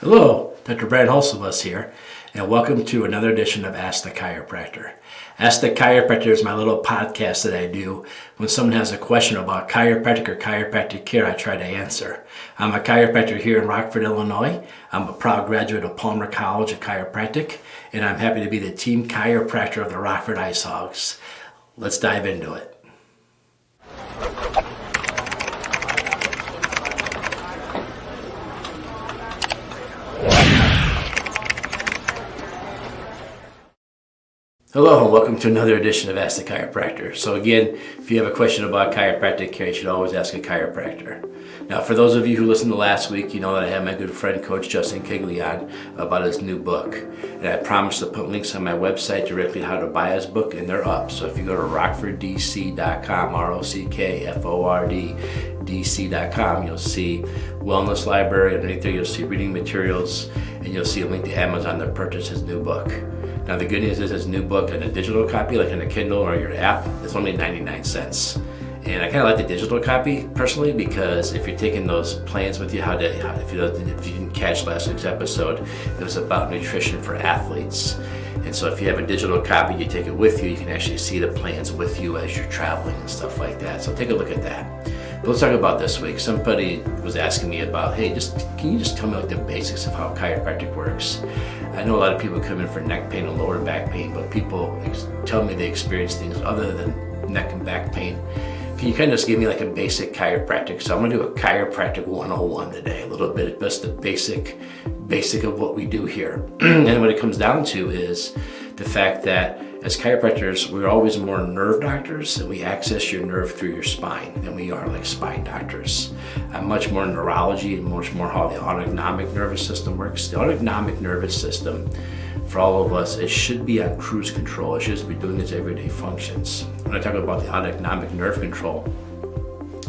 Hello, Dr. Brad Hulsebus here, and welcome to another edition of Ask the Chiropractor. Ask the Chiropractor is my little podcast that I do when someone has a question about chiropractic or chiropractic care. I try to answer. I'm a chiropractor here in Rockford, Illinois. I'm a proud graduate of Palmer College of Chiropractic, and I'm happy to be the team chiropractor of the Rockford Ice Hogs. Let's dive into it. Hello and welcome to another edition of Ask the Chiropractor. So again, if you have a question about chiropractic care, you should always ask a chiropractor. Now for those of you who listened to last week, you know that I had my good friend Coach Justin Kigley on about his new book. And I promised to put links on my website directly how to buy his book, and they're up. So if you go to rockforddc.com, rockforddc.com, you'll see Wellness Library. Underneath there you'll see reading materials, and you'll see a link to Amazon to purchase his new book. Now the good news is his new book in a digital copy, like in a Kindle or your app, it's only 99 cents. And I kind of like the digital copy personally because if you're taking those plans with you, if you didn't catch last week's episode, it was about nutrition for athletes. And so if you have a digital copy, you take it with you, you can actually see the plans with you as you're traveling and stuff like that. So take a look at that. But let's talk about this week. Somebody was asking me about, hey, can you just tell me like the basics of how chiropractic works? I know a lot of people come in for neck pain and lower back pain, but people tell me they experience things other than neck and back pain. Can you kind of just give me like a basic chiropractic? So I'm going to do a chiropractic 101 today, a little bit, just the basic of what we do here. And what it comes down to is the fact that as chiropractors, we're always more nerve doctors, and we access your nerve through your spine than we are like spine doctors. I'm much more neurology and much more how the autonomic nervous system works. The autonomic nervous system, for all of us, it should be on cruise control. It should be doing its everyday functions. When I talk about the autonomic nerve control,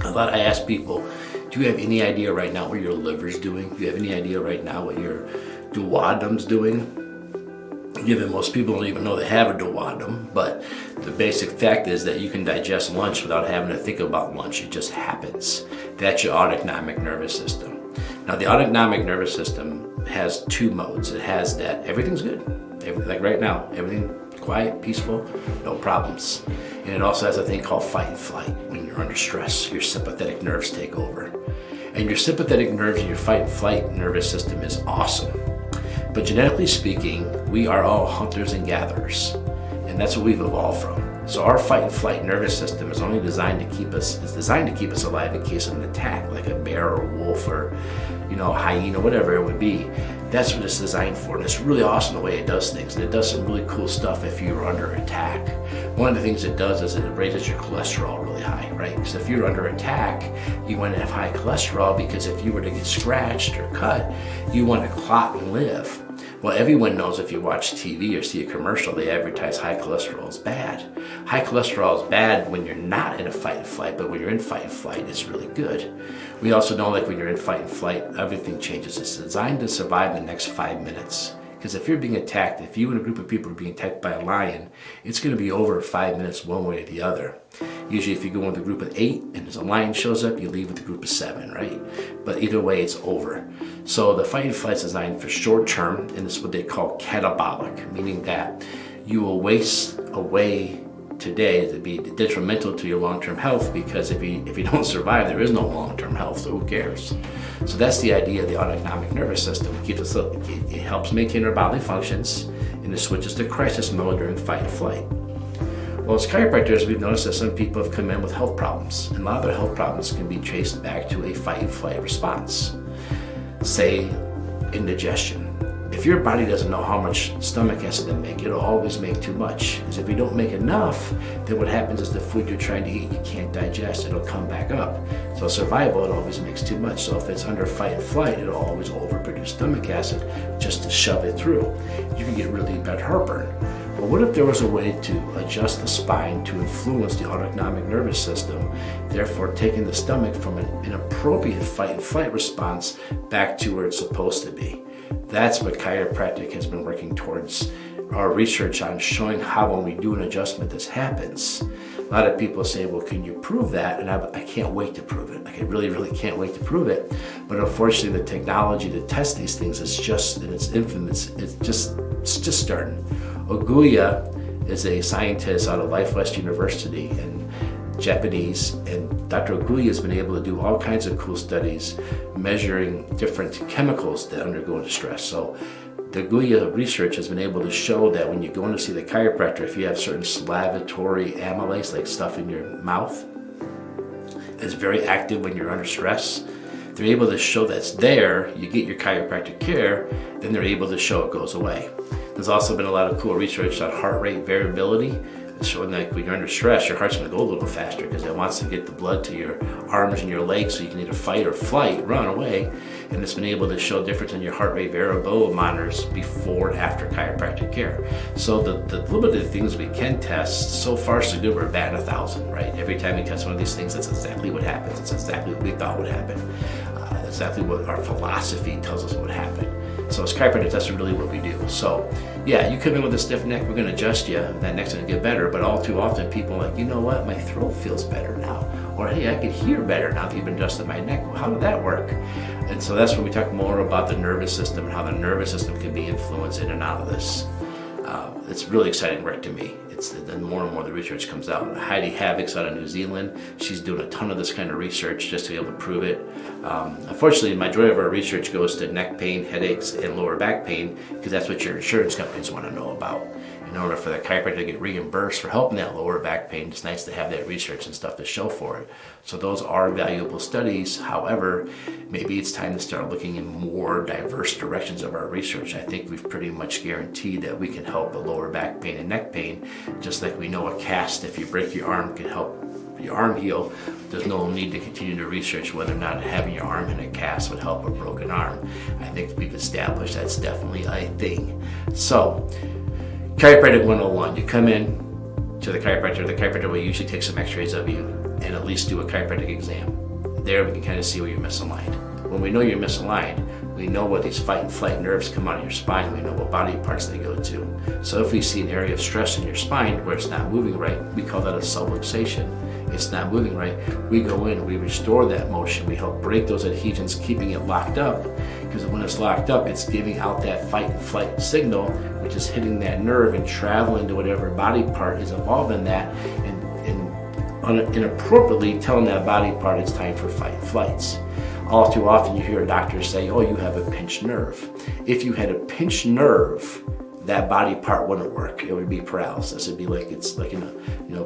I ask people, do you have any idea right now what your liver's doing? Do you have any idea right now what your duodenum's doing? Given most people don't even know they have a duodenum, but the basic fact is that you can digest lunch without having to think about lunch. It just happens. That's your autonomic nervous system. Now the autonomic nervous system has two modes. It has that everything's good, like right now, everything quiet, peaceful, no problems. And it also has a thing called fight and flight. When you're under stress, your sympathetic nerves take over. And your sympathetic nerves and your fight and flight nervous system is awesome. But genetically speaking, we are all hunters and gatherers, and that's what we've evolved from. So our fight and flight nervous system is only designed to keep us alive in case of an attack, like a bear or a wolf or, a hyena, whatever it would be. That's what it's designed for, and it's really awesome the way it does things, and it does some really cool stuff if you're under attack. One of the things it does is it raises your cholesterol really high, right? Because if you're under attack, you want to have high cholesterol, because if you were to get scratched or cut, you want to clot and live. Well, everyone knows if you watch TV or see a commercial, they advertise high cholesterol is bad. High cholesterol is bad when you're not in a fight and flight, but when you're in fight and flight, it's really good. We also know like when you're in fight and flight, everything changes. It's designed to survive the next 5 minutes. Because if you're being attacked, if you and a group of people are being attacked by a lion, it's going to be over 5 minutes one way or the other. Usually if you go with a group of 8 and as a lion shows up, you leave with a group of 7, right? But either way, it's over. So the fight and flight is designed for short term, and it's what they call catabolic, meaning that you will waste away today to be detrimental to your long-term health, because if you don't survive, there is no long-term health, so who cares? So that's the idea of the autonomic nervous system. It helps maintain our bodily functions, and it switches to crisis mode during fight and flight. Well, as chiropractors, we've noticed that some people have come in with health problems, and a lot of their health problems can be traced back to a fight and flight response. Say, indigestion. If your body doesn't know how much stomach acid to make, it'll always make too much. Because if you don't make enough, then what happens is the food you're trying to eat, you can't digest, it'll come back up. So survival, it always makes too much. So if it's under fight and flight, it'll always overproduce stomach acid just to shove it through. You can get really bad heartburn. But what if there was a way to adjust the spine to influence the autonomic nervous system, therefore taking the stomach from an inappropriate fight and flight response back to where it's supposed to be? That's what chiropractic has been working towards. Our research on showing how when we do an adjustment this happens. A lot of people say, well, can you prove that? And I can't wait to prove it. Like, I really, really can't wait to prove it. But unfortunately, the technology to test these things is just in its infant. It's just starting. Oguya is a scientist out of Life West University and Japanese, and Dr. Oguya has been able to do all kinds of cool studies measuring different chemicals that undergo into stress. So the Oguya research has been able to show that when you go in to see the chiropractor, if you have certain salivatory amylase, like stuff in your mouth, it's very active when you're under stress. They're able to show that's there, you get your chiropractic care, then they're able to show it goes away. There's also been a lot of cool research on heart rate variability, showing that when you're under stress, your heart's going to go a little faster because it wants to get the blood to your arms and your legs so you can either fight or flight, run away. And it's been able to show difference in your heart rate variability monitors before and after chiropractic care. So the little bit of the things we can test, so far so good, we're batting 1,000, right? Every time we test one of these things, that's exactly what happens. It's exactly what we thought would happen. Exactly what our philosophy tells us would happen. So as chiropractors, that's really what we do. So yeah, you come in with a stiff neck, we're gonna adjust you, that neck's gonna get better, but all too often people are like, you know what, my throat feels better now. Or hey, I can hear better now that you've adjusted my neck. Well, how did that work? And so that's when we talk more about the nervous system and how the nervous system can be influenced in and out of this. It's really exciting work to me. Then more and more the research comes out. Heidi Havoc's out of New Zealand. She's doing a ton of this kind of research just to be able to prove it. Unfortunately, the majority of our research goes to neck pain, headaches, and lower back pain because that's what your insurance companies want to know about. In order for the chiropractor to get reimbursed for helping that lower back pain, it's nice to have that research and stuff to show for it. So those are valuable studies. However, maybe it's time to start looking in more diverse directions of our research. I think we've pretty much guaranteed that we can help the lower back pain and neck pain, just like we know a cast, if you break your arm, can help your arm heal. There's no need to continue to research whether or not having your arm in a cast would help a broken arm. I think we've established that's definitely a thing. So, Chiropractic 101, you come in to the chiropractor will usually take some x-rays of you and at least do a chiropractic exam. There we can kind of see where you're misaligned. When we know you're misaligned, we know what these fight and flight nerves come out of your spine, we know what body parts they go to. So if we see an area of stress in your spine where it's not moving right, we call that a subluxation. It's not moving right, we go in, we restore that motion, we help break those adhesions, keeping it locked up, because when it's locked up, it's giving out that fight and flight signal, which is hitting that nerve and traveling to whatever body part is involved in that, and inappropriately telling that body part it's time for fight and flights. All too often you hear doctors say, oh, you have a pinched nerve. If you had a pinched nerve, that body part wouldn't work. It would be paralysis. It'd be like, it's like,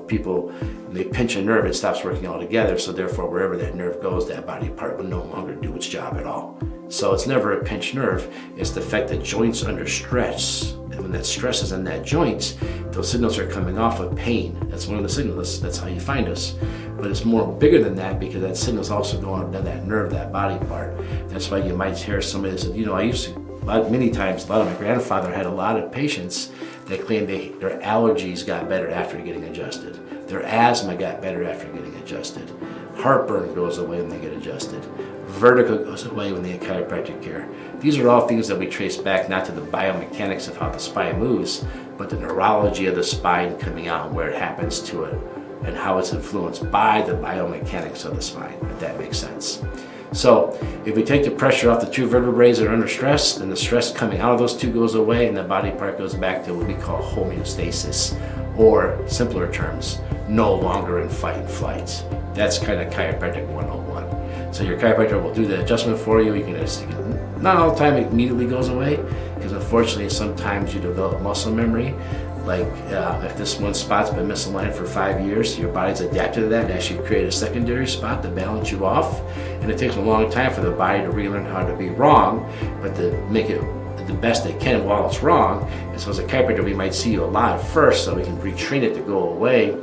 people, when they pinch a nerve, it stops working altogether. So therefore, wherever that nerve goes, that body part will no longer do its job at all. So it's never a pinched nerve. It's the fact that joints under stress, and when that stress is in that joint, those signals are coming off of pain. That's one of the signals. That's how you find us. But it's more bigger than that because that signal's also going down that nerve, that body part. That's why you might hear somebody that said, I used to, many times, a lot of my grandfather had a lot of patients that claimed their allergies got better after getting adjusted. Their asthma got better after getting adjusted. Heartburn goes away when they get adjusted. Vertigo goes away when they get chiropractic care. These are all things that we trace back not to the biomechanics of how the spine moves, but the neurology of the spine coming out and where it happens to it and how it's influenced by the biomechanics of the spine, if that makes sense. So if we take the pressure off the two vertebrae that are under stress, then the stress coming out of those two goes away and the body part goes back to what we call homeostasis, or simpler terms, no longer in fight and flight. That's kind of chiropractic 101. So your chiropractor will do the adjustment for you. You can not all the time it immediately goes away, because unfortunately sometimes you develop muscle memory. Like if this one spot's been misaligned for 5 years, your body's adapted to that and actually create a secondary spot to balance you off. And it takes a long time for the body to relearn how to be wrong, but to make it the best they can while it's wrong. And so as a chiropractor, we might see you a lot first so we can retrain it to go away.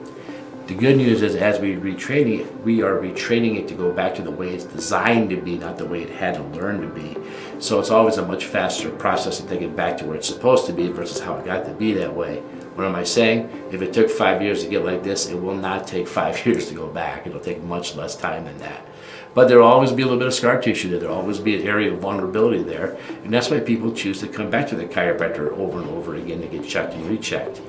The good news is as we retraining it, we are retraining it to go back to the way it's designed to be, not the way it had to learn to be. So it's always a much faster process to take it back to where it's supposed to be versus how it got to be that way. What am I saying? If it took 5 years to get like this, it will not take 5 years to go back. It'll take much less time than that. But there will always be a little bit of scar tissue there. There will always be an area of vulnerability there. And that's why people choose to come back to the chiropractor over and over again to get checked and rechecked.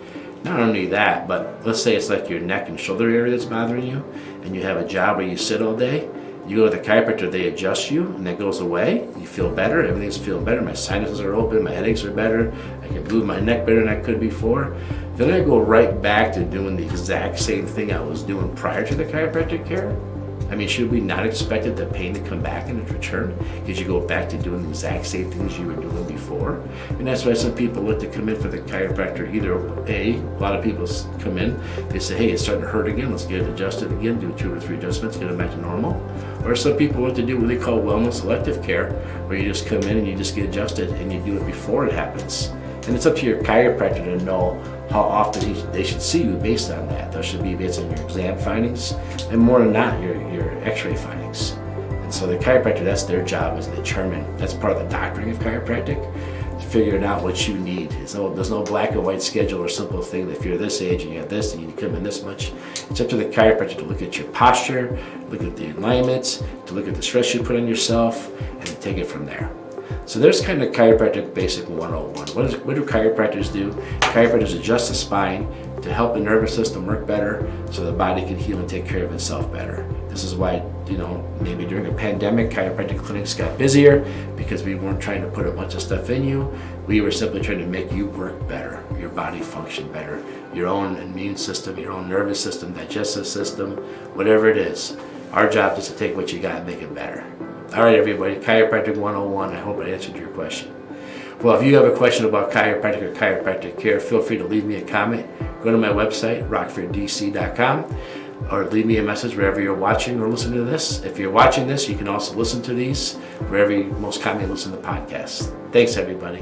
Not only that, but let's say it's like your neck and shoulder area that's bothering you, and you have a job where you sit all day. You go to the chiropractor, they adjust you, and that goes away. You feel better, everything's feeling better. My sinuses are open, my headaches are better. I can move my neck better than I could before. Then I go right back to doing the exact same thing I was doing prior to the chiropractic care. I mean, should we not expect the pain to come back and return? Because you go back to doing the exact same things you were doing before. And that's why some people look to come in for the chiropractor. Either a lot of people come in, they say, hey, it's starting to hurt again, let's get it adjusted again, do 2 or 3 adjustments, get it back to normal. Or some people look to do what they call wellness elective care, where you just come in and you just get adjusted and you do it before it happens. And it's up to your chiropractor to know how often they should see you based on that. Those should be based on your exam findings, and more than not, your x-ray findings. And so the chiropractor, that's their job, is to determine, that's part of the doctoring of chiropractic, figuring out what you need. There's no black and white schedule or simple thing that if you're this age and you have this, and you need to come in this much. It's up to the chiropractor to look at your posture, look at the alignments, to look at the stress you put on yourself, and to take it from there. So there's kind of chiropractic basic 101. What do chiropractors do? Chiropractors adjust the spine to help the nervous system work better so the body can heal and take care of itself better. This is why, maybe during a pandemic, chiropractic clinics got busier, because we weren't trying to put a bunch of stuff in you. We were simply trying to make you work better, your body function better, your own immune system, your own nervous system, digestive system, whatever it is. Our job is to take what you got and make it better. All right, everybody, Chiropractic 101. I hope I answered your question. Well, if you have a question about chiropractic or chiropractic care, feel free to leave me a comment. Go to my website, rockforddc.com, or leave me a message wherever you're watching or listening to this. If you're watching this, you can also listen to these wherever you most commonly listen to podcasts. Thanks, everybody.